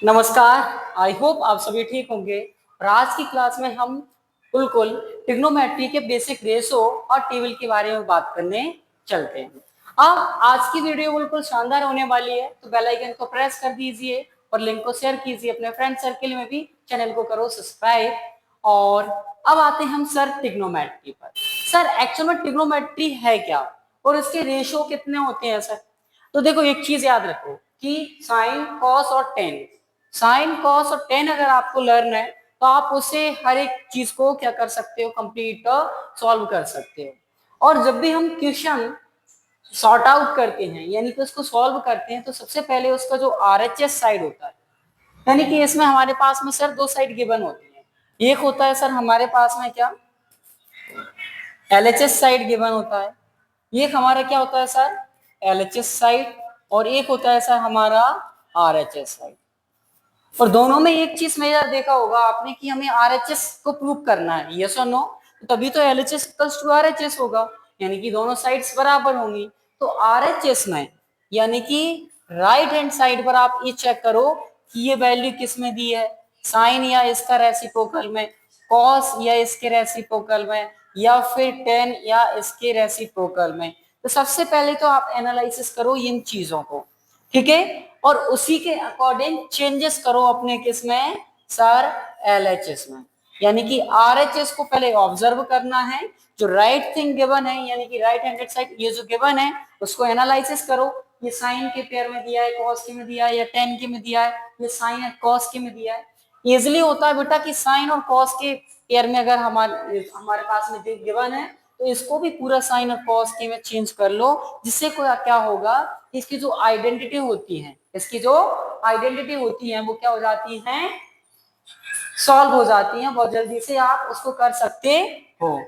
नमस्कार। I hope आप सभी ठीक होंगे। और आज की क्लास में हम बिल्कुल ट्रिग्नोमेट्री के बेसिक रेशो और टेबल के बारे में बात करने चलते हैं। अब आज की वीडियो बिल्कुल शानदार होने वाली है, तो बेल आइकन को प्रेस कर दीजिए और लिंक को शेयर कीजिए अपने फ्रेंड सर्किल में भी, चैनल को करो सब्सक्राइब। और अब आते हैं हम सर ट्रिग्नोमेट्री पर। सर एक्चुअल में ट्रिग्नोमेट्री है क्या और इसके रेशो कितने होते हैं सर? तो देखो एक चीज याद रखो कि साइन कॉस और टेन, साइन कॉस और टेन अगर आपको लर्न है तो आप उसे हर एक चीज को क्या कर सकते हो, कंप्लीट सॉल्व कर सकते हो। और जब भी हम क्वेश्चन सॉर्ट आउट करते हैं यानी कि उसको सॉल्व करते हैं तो सबसे पहले उसका जो आरएचएस साइड होता है, यानी कि इसमें हमारे पास में सर दो साइड गिवन होती है। एक होता है सर हमारे पास में क्या, एलएचएस साइड गिवन होता है। एक हमारा क्या होता है सर, एलएचएस साइड, और एक होता है सर हमारा आरएचएस साइड। और दोनों में एक चीज मेजर देखा होगा आपने कि हमें आरएचएस को प्रूव करना है, यस और नो, तभी तो एलएचएस इक्वल्स टू आरएचएस होगा, यानी कि दोनों साइड्स बराबर होंगी। तो आरएचएस में यानी कि राइट हैंड साइड पर आप ये चेक करो कि ये वैल्यू किस में दी है, साइन या इसका रेसिप्रोकल में, कॉस या इसके रेसिप्रोकल में, या फिर टेन या इसके रेसिप्रोकल में। तो सबसे पहले तो आप एनालिसिस करो इन चीजों को, ठीक है, और उसी के अकॉर्डिंग चेंजेस करो अपने किस में सर, एलएचएस में। यानी कि आरएचएस को पहले ऑब्जर्व करना है, जो राइट थिंग गिवन है यानी कि राइट हैंडेड साइड ये जो गिवन है उसको एनालिसिस करो। ये साइन के पेयर में दिया है, कॉस के में दिया है, या टेन के में दिया है, ये साइन है कॉस के में दिया है। इजिली होता है बेटा कि साइन और कॉस के पेयर में अगर हमारे पास में गिवन है तो इसको भी पूरा साइन और कॉस के में चेंज कर लो, जिससे क्या होगा, इसकी जो आइडेंटिटी होती है, इसकी जो आइडेंटिटी होती है वो क्या हो जाती है, सॉल्व हो जाती है। बहुत जल्दी से आप उसको कर सकते हो,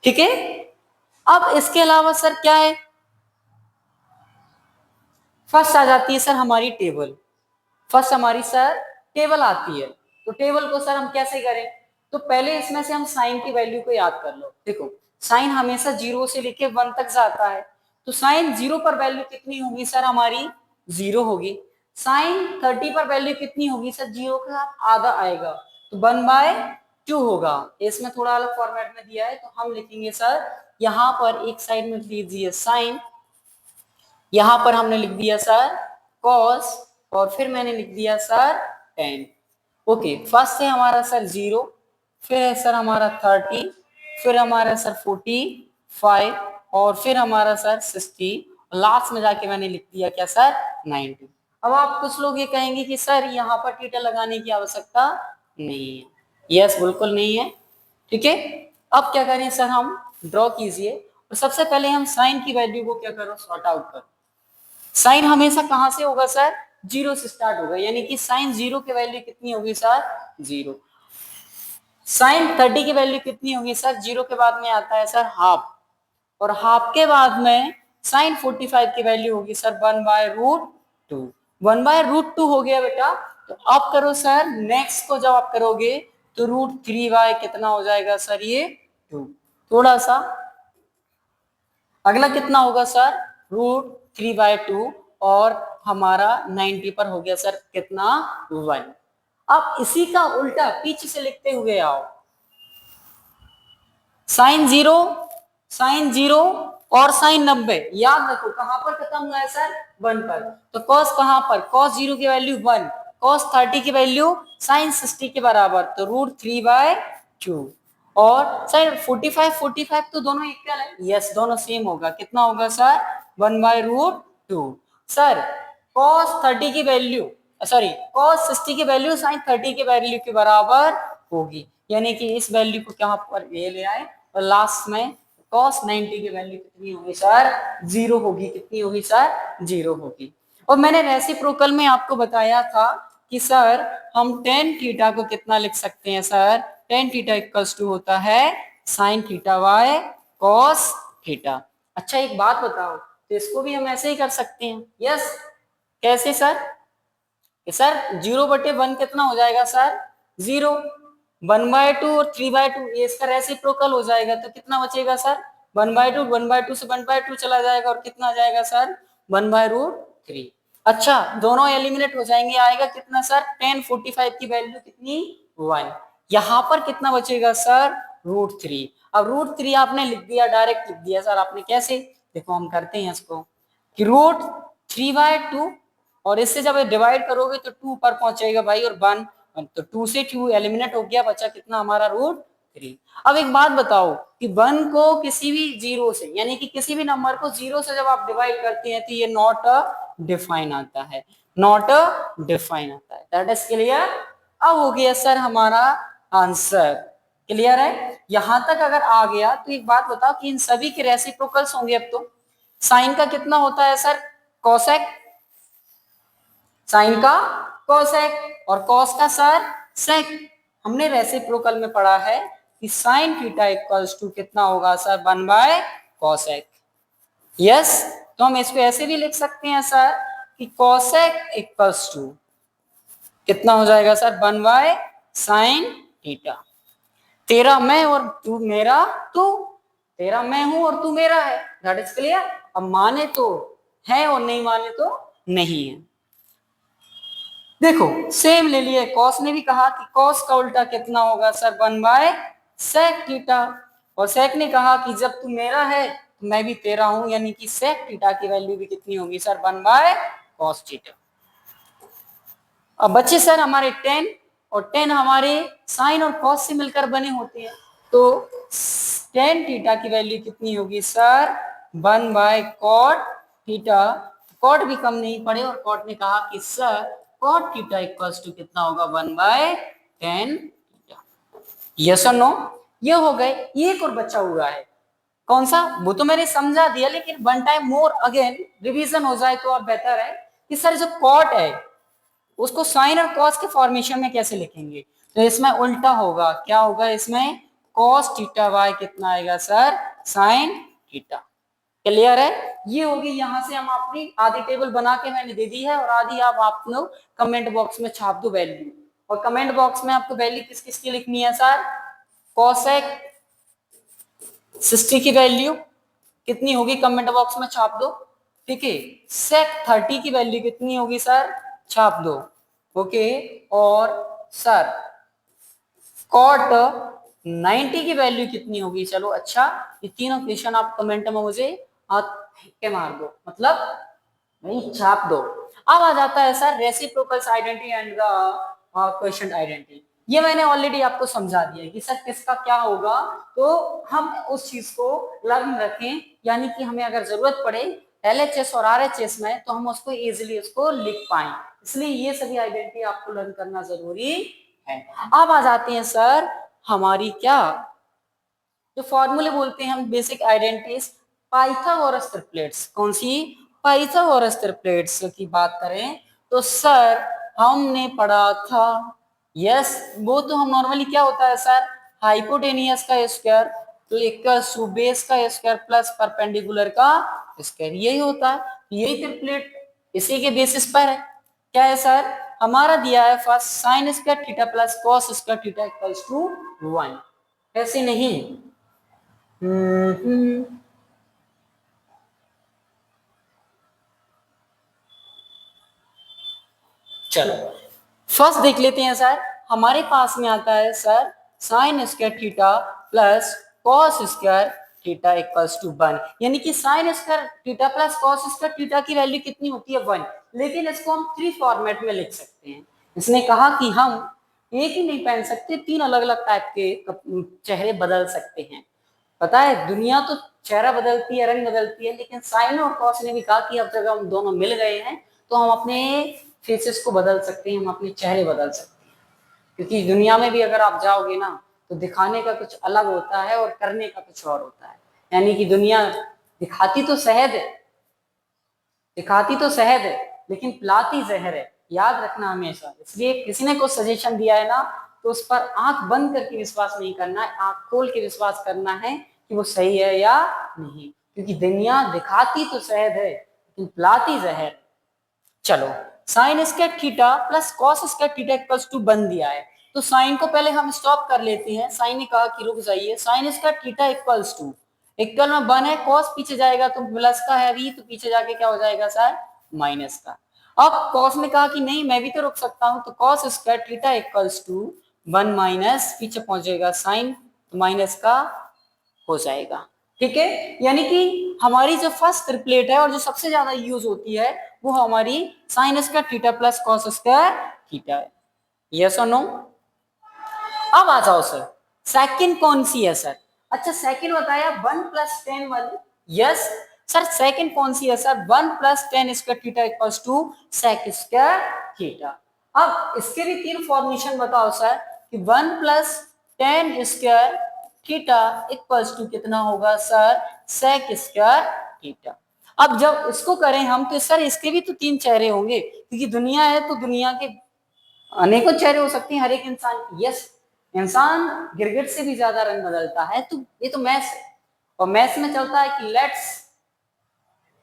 ठीक है। अब इसके अलावा सर क्या है, फर्स्ट आ जाती है सर हमारी टेबल। फर्स्ट हमारी सर टेबल आती है। तो टेबल को सर हम कैसे करें, तो पहले इसमें से हम साइन की वैल्यू को याद कर लो। देखो साइन हमेशा 0 से लेके 1 तक जाता है, तो साइन 0 पर वैल्यू कितनी होगी सर हमारी, 0 होगी। साइन 30 पर वैल्यू कितनी होगी सर, 0 का आधा आएगा तो 1/2 होगा। इसमें थोड़ा अलग फॉर्मेट में दिया है तो हम लिखेंगे सर, यहाँ पर एक साइड में लिख लीजिए साइन, यहां पर हमने लिख दिया सर कॉस, और फिर मैंने लिख दिया सर टेन। ओके, फर्स्ट से हमारा सर 0, फिर है सर हमारा 30, फिर हमारा सर 45, और फिर हमारा सर 60, लास्ट में जाके मैंने लिख दिया क्या सर, 90। अब आप कुछ लोग ये कहेंगे कि सर यहाँ पर थीटा लगाने की आवश्यकता नहीं है। यस, बिल्कुल नहीं है, ठीक है। अब क्या करें सर, हम ड्रॉ कीजिए, और सबसे पहले हम साइन की वैल्यू को क्या करो, सॉर्ट आउट करो। साइन हमेशा कहां से होगा सर, 0 से स्टार्ट होगा, यानी कि साइन 0 की वैल्यू कितनी होगी सर, 0। साइन 30 की वैल्यू कितनी होगी सर, 0 के बाद में आता है सर हाफ, और हाफ के बाद में साइन 45 की वैल्यू होगी सर 1/√2। 1/√2 हो गया बेटा। तो अब करो सर नेक्स्ट को, जब आप करोगे तो √3 कितना हो जाएगा सर, ये 2। थोड़ा सा अगला कितना होगा सर, √3/2, और हमारा 90 पर हो गया सर कितना, 1। अब इसी का उल्टा पीछे से लिखते हुए आओ, साइन 0, साइन 0 और साइन 90, याद रखो कहां पर खत्म हुआ है सर, 1 पर। तो कॉस कहां पर, कॉस 0 की वैल्यू 1, कॉस 30 की वैल्यू साइन 60 के बराबर, तो √3/2। और सर 45 तो दोनों इक्वल है, यस दोनों सेम होगा, कितना होगा सर, 1/√2। सर कॉस 30 की वैल्यू, सॉरी कॉस 60 की वैल्यू साइन 30 की वैल्यू के बराबर होगी, यानी कि इस वैल्यू को क्या पर ये ले आए, और लास्ट में cos 90 की वैल्यू कितनी होगी सर, 0 होगी। कितनी होगी सर, 0 होगी। और मैंने रेसिप्रोकल में आपको बताया था कि सर हम tan थीटा को कितना लिख सकते हैं sir, tan theta equals to होता है sin theta by cos theta. अच्छा एक बात बताओ, तो इसको भी हम ऐसे ही कर सकते हैं, यस कैसे सर, सर 0/1 कितना हो जाएगा सर, 0, 1/2 और 3/2 ये इसका रेसिप्रोकल हो जाएगा, तो कितना बचेगा सर, 1/2, 1/2 से 1/2 चला जाएगा, और कितना आ जाएगा सर, 1/√3 3। अच्छा, दोनों एलिमिनेट हो जाएंगे, आएगा कितना सर, tan 45 की वैल्यू कितनी, 1। यहाँ पर कितना बचेगा सर, √3। अब √3 आपने लिख दिया, डायरेक्ट लिख दिया सर आपने, कैसे, देखो हम करते हैं इसको कि √3/2, और इससे जब डिवाइड करोगे तो 2 पर पहुंचेगा भाई, और 1, तो 2 से 2 एलिमिनेट हो गया, बचा कितना हमारा √3। अब एक बात बताओ कि 1 को किसी भी जीरो से, यानी कि किसी भी नंबर को जीरो से जब आप डिवाइड करते हैं तो ये नॉट डिफाइन आता है, नॉट डिफाइन आता है। That is clear. अब हो गया सर हमारा आंसर, क्लियर है। यहां तक अगर आ गया तो एक बात बताओ कि इन सभी के रेसिप्रोकल्स होंगे। अब तो साइन का कितना होता है सर, कोसेक, साइन का कोसेक, और कॉस का सर सेक। हमने रेसिप्रोकल में पढ़ा है कि साइन थीटा इक्वल्स टू कितना होगा सर, 1/कोसेक। यस, तो हम इसको ऐसे भी लिख सकते हैं सर कि कोसेक इक्वल्स टू कितना हो जाएगा सर, 1/साइन थीटा। तेरा मैं और तू मेरा, तू, तेरा मैं हूं और तू मेरा है। That is clear. अब माने तो है और नहीं माने तो नहीं है। देखो सेम ले लिए, कॉस ने भी कहा कि कॉस का उल्टा कितना होगा सर, 1/सेक थीटा, और सेक ने कहा कि जब तू मेरा है तो मैं भी तेरा हूं, यानी कि सेक थीटा की वैल्यू भी कितनी होगी सर, 1/कॉस थीटा। अब बच्चे सर हमारे 10, और 10 हमारे साइन और कॉस से मिलकर बने होते हैं, तो tan थीटा की वैल्यू कितनी होगी सर, 1/कॉट थीटा। कॉट भी कम नहीं पड़े, और कॉट ने कहा कि sir cot theta equals to कितना होगा, 1/tan थीटा। यस और नो, ये हो गए। एक और बचा हुआ है, कौन सा, वो तो मैंने समझा दिया, लेकिन one time more again revision हो जाए तो और बेहतर है कि सर जो कॉट है उसको साइन और कॉस के फॉर्मेशन में कैसे लिखेंगे। तो इसमें उल्टा होगा, क्या होगा इसमें, कॉस थीटा बाय कितना आएगा सर, साइन थीटा। क्लियर है। ये होगी, यहां से हम अपनी आधी टेबल बना के मैंने दे दी है, और आधी आप लोग कमेंट बॉक्स में छाप दो वैल्यू, और कमेंट बॉक्स में आपको वैल्यू किस किस की लिखनी है सर, कॉसेक 60 की वैल्यू कितनी होगी, कमेंट बॉक्स में छाप दो। ठीक है, सेक 30 की वैल्यू कितनी होगी सर, छाप दो। ओके, और सर कॉट 90 की वैल्यू कितनी होगी, चलो अच्छा, ये तीनों क्वेश्चन आप कमेंट में मुझे के मार दो, मतलब नहीं छाप दो। अब आ जाता है sir reciprocals identity and the question identity. ये मैंने ऑलरेडी आपको समझा दिया कि सर किसका क्या होगा, तो हम उस चीज को लर्न रखें, यानी कि हमें अगर जरूरत पड़े LHS और RHS में तो हम उसको इजीली उसको लिख पाए, इसलिए ये सभी आइडेंटिटी आपको लर्न करना जरूरी है। अब आ जाते हैं सर हमारी क्या, जो फॉर्मूले बोलते हैं हम बेसिक आइडेंटिटीज, पाइथागोरस ट्रिपलेट्स। कौन सी, पाइथागोरस ट्रिपलेट्स की बात करें तो सर हमने पढ़ा था, यस, वो तो हम नॉर्मली क्या होता है सर, हाइपोटेनियस का स्क्वायर प्लस बेस का स्क्वायर प्लस परपेंडिकुलर का स्क्वायर, यही होता है, यही ट्रिपलेट इसी के बेसिस पर है। क्या है सर, हमारा दिया है first sine square theta plus cos square theta equals to 1, ऐसे नहीं। चलो फर्स्ट देख लेते हैं सर, हमारे पास में आता है sir sine square theta plus cos square theta equals to 1, यानी कि sine square theta plus cos square theta की वैल्यू कितनी होती है, 1, लेकिन इसको हम 3 फॉर्मेट में लिख सकते हैं। इसने कहा कि हम एक ही नहीं पहन सकते, 3 अलग अलग टाइप के चेहरे बदल सकते हैं। पता है दुनिया तो चेहरा बदलती है, रंग बदलती है, लेकिन साइन और कॉस ने भी कहा कि अब जब हम दोनों मिल गए हैं तो हम अपने फेसेस को बदल सकते हैं, हम अपने चेहरे बदल सकते हैं। क्योंकि दुनिया में भी अगर आप जाओगे ना तो दिखाने का कुछ अलग होता है और करने का कुछ और होता है, यानी कि दुनिया दिखाती तो शहद है, दिखाती तो शहद है लेकिन पिलाती जहर है, याद रखना हमेशा। इसलिए किसी ने कुछ सजेशन दिया है ना तो उस पर आंख बंद करके विश्वास नहीं करना है, आंख खोल के विश्वास करना है कि वो सही है या नहीं, क्योंकि दुनिया दिखाती तो शहद है लेकिन पिलाती जहर। चलो sine square theta plus cos square theta equals to 1 दिया है, तो साइन को पहले हम स्टॉप कर लेते हैं। साइन ने कहा कि रुक जाइए, sine square theta equals to equal में 1 है, कॉस पीछे जाएगा तो प्लस का है अभी, तो पीछे जाके क्या हो जाएगा सर माइनस का। अब कॉस ने कहा कि नहीं मैं भी तो रुक सकता हूं, तो cos square theta equals to 1 minus पीछे पहुंचेगा साइन, तो माइनस का हो जाएगा। ठीक है, यानी कि हमारी जो फर्स्ट ट्रिपलेट है और जो सबसे ज्यादा यूज होती है वो हमारी sign square theta plus cos square theta है। यस और नो? अब आ जाओ सर, सेकंड कौन सी है सर? अच्छा सेकंड बताया 1 प्लस 10 वाली। यस सर, सेकंड कौन सी है sir? 1 plus 10 square theta equals to sec square theta. अब इसके भी तीन फॉर्मेशन बताओ सर कि 1 plus 10 square theta equals to कितना होगा सर? सेक स्क्वायर थीटा। अब जब इसको करें हम तो सर इसके भी तो तीन चेहरे होंगे, क्योंकि दुनिया है तो दुनिया के अनेकों चेहरे हो सकते हैं हर एक इंसान की। यस, इंसान गिरगिट से भी ज्यादा रंग बदलता है, तो ये तो मैथ्स है, और मैथ्स में चलता है कि लेट्स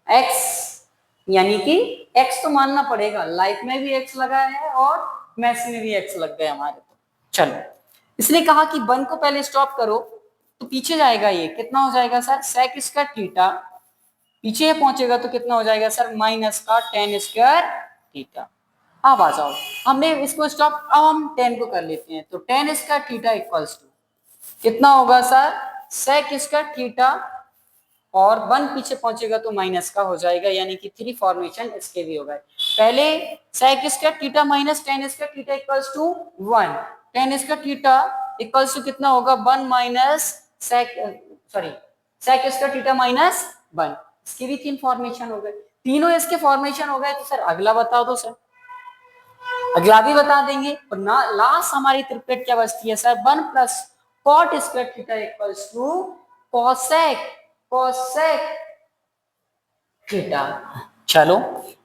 एक्स, यानी कि एक्स तो मानना पड़ेगा, लाइफ में भी एक्स लगा है और मैथ्स में भी एक्स लग गए हमारे। तो चलो, इसने कहा कि 1 को पहले स्टॉप करो तो पीछे जाएगा, ये कितना हो जाएगा सर? सेक स्क्वायर थीटा, पीछे पहुंचेगा तो कितना हो जाएगा सर? माइनस का 10 स्क्वायर थीटा। अब आ जाओ, हमने इसको स्टॉप, अब हम 10 को कर लेते हैं, तो 10 स्क्वायर थीटा इक्वल्स टू कितना होगा सर? सेक स्क्वायर थीटा, और 1 पीछे पहुंचेगा तो माइनस का हो जाएगा, यानी कि 3 फॉर्मेशन इसके भी हो गए। पहले sec square theta minus 10 square theta equals to 1, 10 square theta equals to कितना होगा? 1 minus sec, sorry, sec square theta minus 1, इसके भी 3 फॉर्मेशन हो गए। तीनों इसके फॉर्मेशन हो गए, तो सर अगला बता दो सर। अगला भी बता देंगे, और ना लास्ट हमारी ट्रिपलेट क्या बचती है sir? 1 plus cot square theta equals to cosec cosec theta. चलो,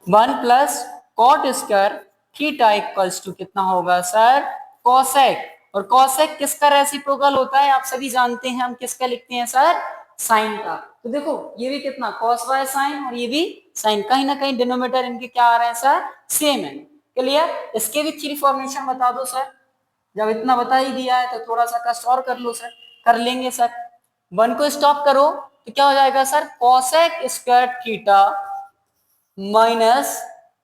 1 plus cot square theta equals to कितना होगा सर? कोसेक। और कोसेक किसका रेसिप्रोकल होता है? आप सभी जानते हैं, हम किसका लिखते हैं सर? साइन का। तो देखो ये भी कितना कॉस बाय साइन, और ये भी साइन, कहीं ना कहीं डिनोमिनेटर इनके क्या आ रहे हैं सर? सेम है। क्लियर? इसके भी 3 फॉर्मेशन बता दो सर। जब इतना बता ही दिया है तो थोड़ा सा कष्ट और कर लो सर। कर लेंगे सर। 1 को स्टॉप करो तो क्या हो जाएगा sir? Cosec square theta minus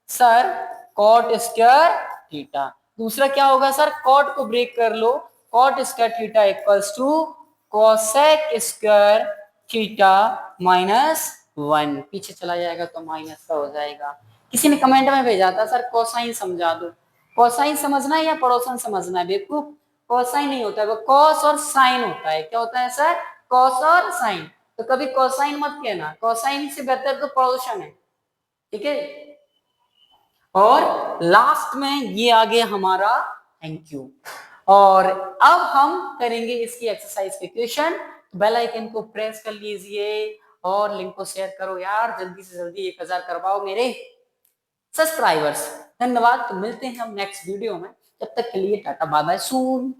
sir cot square theta. दूसरा क्या होगा सर? कॉट को ब्रेक कर लो, cot square theta equals to cosec square theta minus 1, पीछे चला जाएगा तो माइनस का हो जाएगा। किसी ने कमेंट में भेजा था सर कोसाइन समझा दो। कोसाइन समझना है या पड़ोसन समझना है? बेवकूफ, कोसाइन नहीं होता है, वो कॉस और साइन होता है। क्या होता है सर? कॉस और साइन। तो कभी कोसाइन मत कहना, कोसाइन से बेहतर तो पड़ोसन है। ठीक है, और लास्ट में ये आ गया हमारा थैंक यू। और अब हम करेंगे इसकी एक्सरसाइज के क्वेश्चन। बेल आइकन को प्रेस कर लीजिए और लिंक को शेयर करो यार, जल्दी से जल्दी 1000 करवाओ मेरे सब्सक्राइबर्स। धन्यवाद, तो मिलते हैं हम नेक्स्ट वीडियो में, तब तक के लिए टाटा बाय बाय सून।